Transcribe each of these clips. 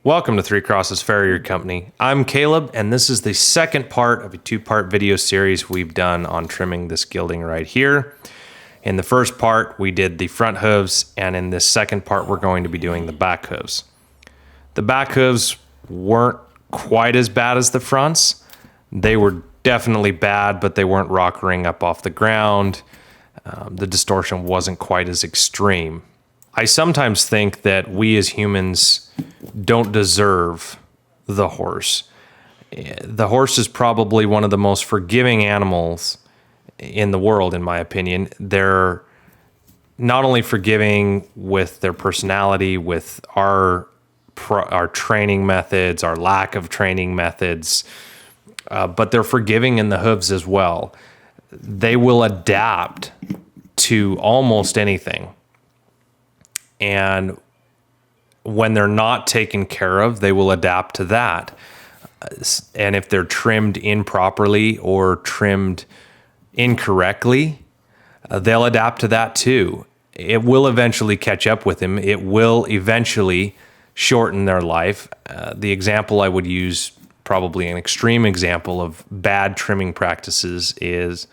Welcome to Three Crosses Farrier Company. I'm Caleb, and this is the second part of a two-part video series we've done on trimming this gelding right here. In the first part, we did the front hooves, and in this second part, we're going to be doing the back hooves. The back hooves weren't quite as bad as the fronts. They were definitely bad, but they weren't rockering up off the ground. The distortion wasn't quite as extreme. I sometimes think that we as humans don't deserve the horse. The horse is probably one of the most forgiving animals in the world, in my opinion. They're not only forgiving with their personality, with our training methods, our lack of training methods, but they're forgiving in the hooves as well. They will adapt to almost anything. And when they're not taken care of, they will adapt to that. And if they're trimmed improperly or trimmed incorrectly, they'll adapt to that too. It will eventually catch up with them. It will eventually shorten their life. The example I would use, probably an extreme example of bad trimming practices, is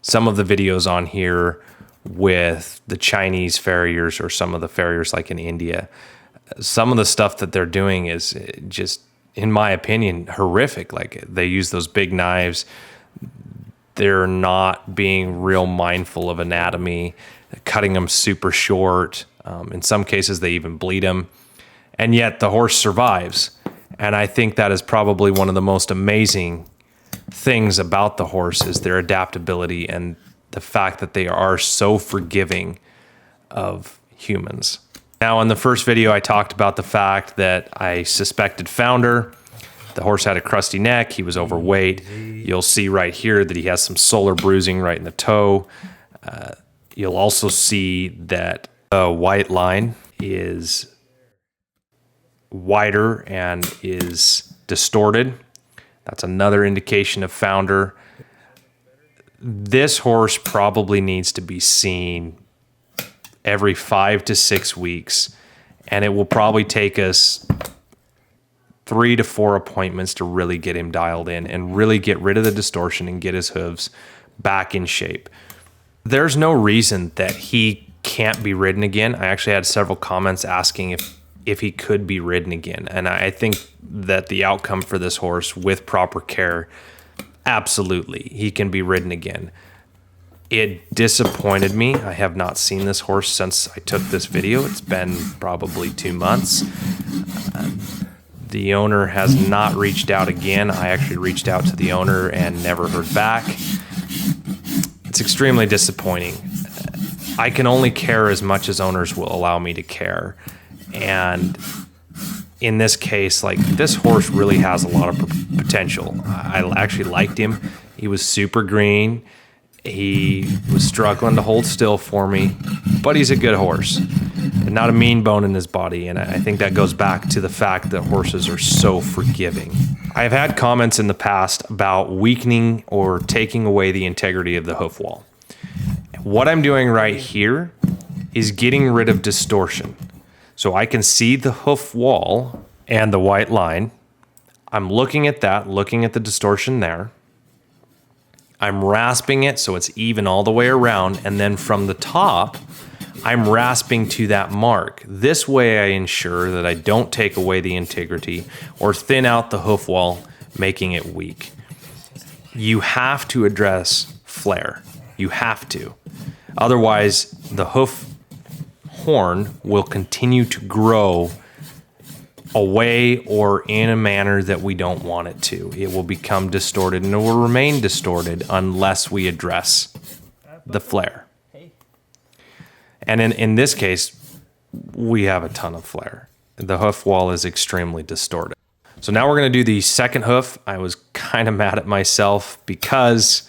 some of the videos on here with the Chinese farriers or some of the farriers like in India. Some of the stuff that they're doing is just, in my opinion, horrific. Like, they use those big knives. They're not being real mindful of anatomy, cutting them super short. In some cases, they even bleed them. And yet the horse survives. And I think that is probably one of the most amazing things about the horse, is their adaptability and the fact that they are so forgiving of humans. Now, in the first video, I talked about the fact that I suspected founder. The horse had a crusty neck. He was overweight. You'll see right here that he has some solar bruising right in the toe. You'll also see that the white line is wider and is distorted. That's another indication of founder. This horse probably needs to be seen every 5 to 6 weeks, and it will probably take us 3 to 4 appointments to really get him dialed in and really get rid of the distortion and get his hooves back in shape. There's no reason that he can't be ridden again. I actually had several comments asking if he could be ridden again, and I think that the outcome for this horse, with proper care, absolutely, he can be ridden again. It disappointed me. I have not seen this horse since I took this video. It's been probably 2 months. The owner has not reached out again. I actually reached out to the owner and never heard back. It's extremely disappointing. I can only care as much as owners will allow me to care. And in this case, like, this horse really has a lot of potential. I actually liked him. He was super green. He was struggling to hold still for me, but he's a good horse and not a mean bone in his body. And I think that goes back to the fact that horses are so forgiving. I've had comments in the past about weakening or taking away the integrity of the hoof wall. What I'm doing right here is getting rid of distortion. So I can see the hoof wall and the white line. I'm looking at that, looking at the distortion there. I'm rasping it so it's even all the way around. And then from the top, I'm rasping to that mark. This way I ensure that I don't take away the integrity or thin out the hoof wall, making it weak. You have to address flare. You have to. Otherwise, the hoof horn will continue to grow away or in a manner that we don't want it to. It will become distorted, and it will remain distorted unless we address the flare. And in this case, we have a ton of flare. The hoof wall is extremely distorted. So now we're going to do the second hoof. I was kind of mad at myself because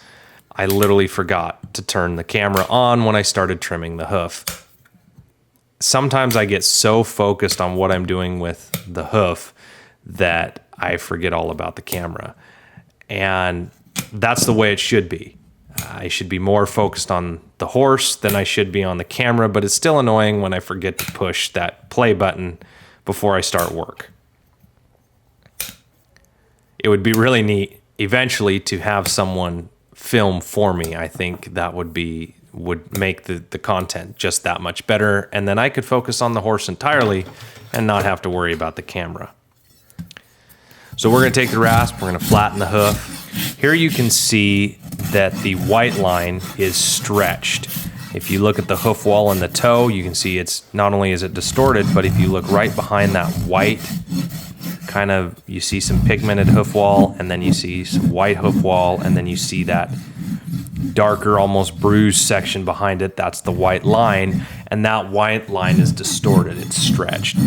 I literally forgot to turn the camera on when I started trimming the hoof. Sometimes I get so focused on what I'm doing with the hoof that I forget all about the camera. And that's the way it should be. I should be more focused on the horse than I should be on the camera, but it's still annoying when I forget to push that play button before I start work. It would be really neat eventually to have someone film for me. I think that would make the content just that much better, and then I could focus on the horse entirely and not have to worry about the camera. So we're going to take the rasp, we're going to flatten the hoof. Here you can see that the white line is stretched. If you look at the hoof wall and the toe, you can see it's not only is it distorted, but if you look right behind that white, kind of, you see some pigmented hoof wall, and then you see some white hoof wall, and then you see that darker, almost bruised section behind it. That's the white line, and that white line is distorted. It's stretched.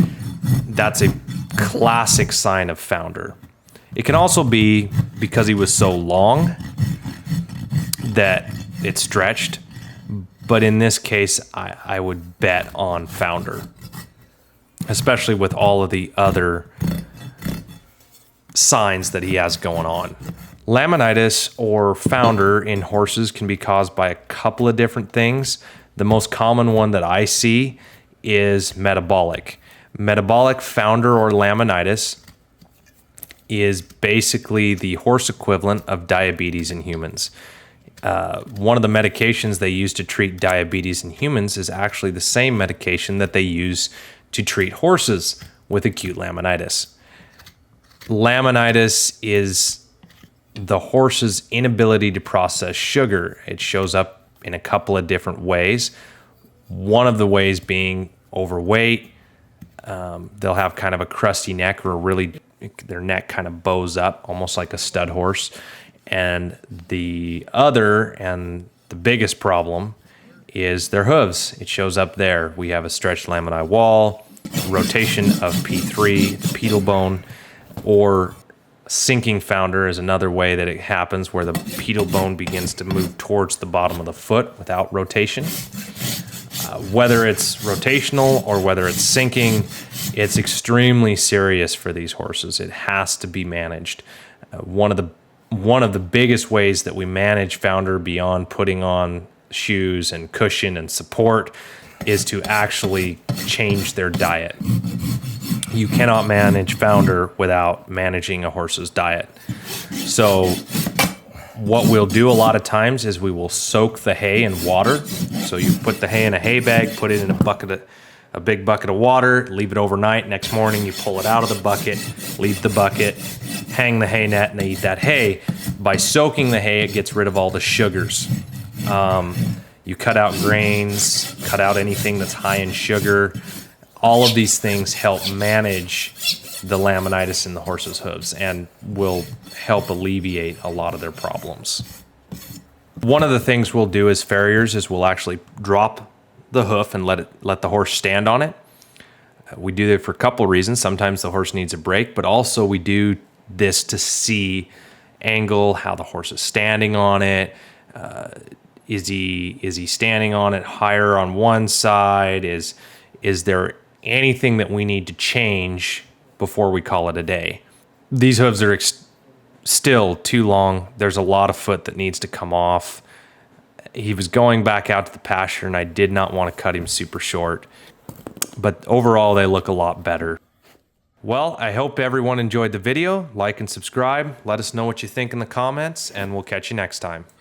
That's a classic sign of founder. It can also be because he was so long that it stretched, but in this case, I would bet on founder, especially with all of the other signs that he has going on. Laminitis or founder in horses can be caused by a couple of different things. The most common one that I see is metabolic. Metabolic founder or laminitis is basically the horse equivalent of diabetes in humans. One of the medications they use to treat diabetes in humans is actually the same medication that they use to treat horses with acute laminitis. Laminitis is the horse's inability to process sugar. It shows up in a couple of different ways. One of the ways being overweight. They'll have kind of a crusty neck, or their neck kind of bows up, almost like a stud horse. And the other, and the biggest problem, is their hooves. It shows up there. We have a stretched lamini wall, rotation of P3, the pedal bone, or sinking founder is another way that it happens, where the pedal bone begins to move towards the bottom of the foot without rotation. Whether it's rotational or whether it's sinking, it's extremely serious for these horses. It has to be managed. One of the biggest ways that we manage founder beyond putting on shoes and cushion and support is to actually change their diet. You cannot manage founder without managing a horse's diet. So what we'll do a lot of times is we will soak the hay in water. So you put the hay in a hay bag, put it in a big bucket of water, leave it overnight. Next morning you pull it out of the bucket, leave the bucket, hang the hay net, and they eat that hay. By soaking the hay, it gets rid of all the sugars. You cut out grains, cut out anything that's high in sugar. All of these things help manage the laminitis in the horse's hooves and will help alleviate a lot of their problems. One of the things we'll do as farriers is we'll actually drop the hoof and let the horse stand on it. We do that for a couple of reasons. Sometimes the horse needs a break, but also we do this to see angle, how the horse is standing on it. Is he standing on it higher on one side? Is there anything that we need to change before we call it a day? These hooves are still too long. There's a lot of foot that needs to come off. He was going back out to the pasture, and I did not want to cut him super short. But overall, they look a lot better. Well, I hope everyone enjoyed the video. Like and subscribe. Let us know what you think in the comments, and we'll catch you next time.